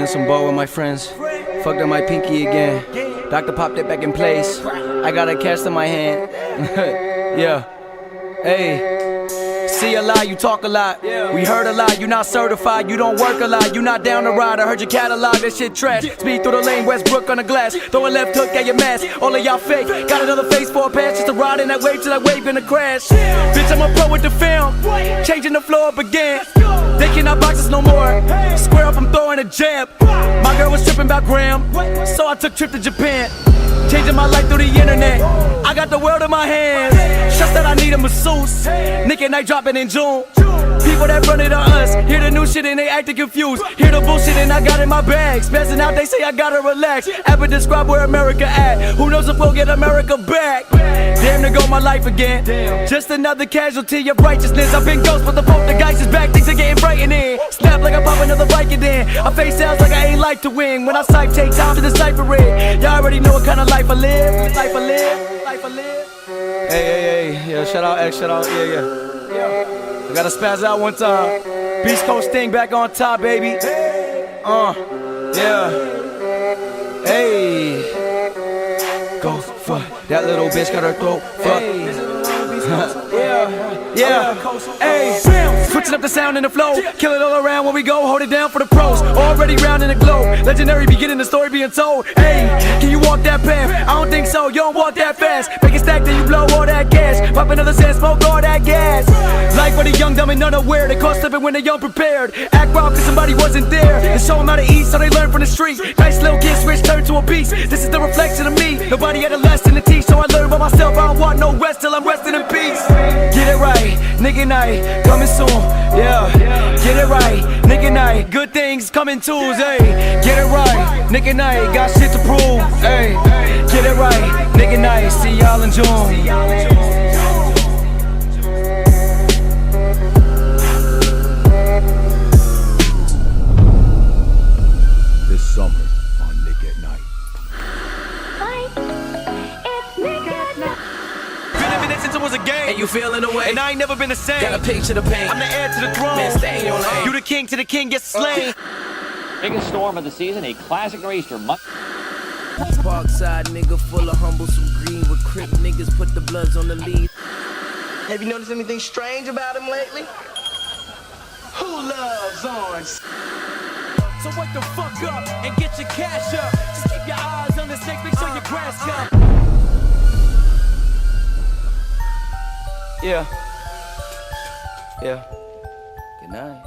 Spilling some ball with my friends. Fucked up my pinky again. Doctor popped it back in place. I got a cast in my hand. Yeah. Hey. See a lot, you talk a lot. We heard a lot, you not certified, you don't work a lot, you not down the ride. I heard your catalog, that shit trash. Speed through the lane, Westbrook on the glass. Throw a left hook at your mask, all of y'all fake. Got another face for a pass, just to ride in that wave till that wave gonna crash. Bitch, I'm a pro with the film, changing the floor up again. They cannot box us no more. Square up, I'm throwing a jab. My girl was tripping about Graham, so I took a trip to Japan. Changing my life through the internet. I got the world in my hands. Just that I need a masseuse. Nick and Night dropping in June. People that run it on us, hear the new shit and they acting confused. Hear the bullshit and I got in my bag. Spazzing out, they say I gotta relax. Ever describe where America at? Who knows if we'll get America back? Damn, to go my life again. Just another casualty of righteousness. I've been ghost, but the poltergeist is back. Things are getting frightening. Snap like I pop another Viking in. I face sales like I ain't like to win. When I sipe, take time to decipher it. Y'all already know what kind of life I live. Life I live, life I live. Hey, yeah, shout out X, shout out, yeah. I gotta spaz out one time. Beast Coast thing back on top, baby. Yeah. Hey. Go fuck. That little bitch got her throat fucked. Yeah. Hey. Switching up the sound and the flow. Kill it all around when we go. Hold it down for the pros. Already round in the globe. Legendary beginning, the story being told. Hey, can you walk that path? I don't think so. You don't walk that fast. Make it stack, then you blow all that gas. Pop another sand, smoke all that gas. Life for the young, dumb, and unaware. They caught slipping when they unprepared. Act wild cause somebody wasn't there. And show them how to eat so they learn from the street. Nice little kid switch, turn to a beast. This is the reflection of me. Nobody had a lesson to teach, so I learned by myself. I don't want no rest till I'm resting in peace. Get it right, nigga night, coming soon. Yeah, get it right, nigga night. Good things coming Tuesday. Get it right, nigga night. Got shit to prove. Hey, get it right, nigga night. See y'all in June. This summer on Nick at Night. It's Nick at Night. Since it was a game, And you feeling the way? and I ain't never been the same. Got a picture to paint. I'm the heir to the throne. Man, stay in your lane. You the king to the king gets slain. Biggest storm of the season, a classic nor'easter. Parkside nigga full of humble, some green with crip niggas put the bloods on the lead. Have you noticed anything strange about him lately? Who loves orange? So wake the fuck up and get your cash up. Just keep your eyes on the snake, make sure your grass cut. Yeah. Good night.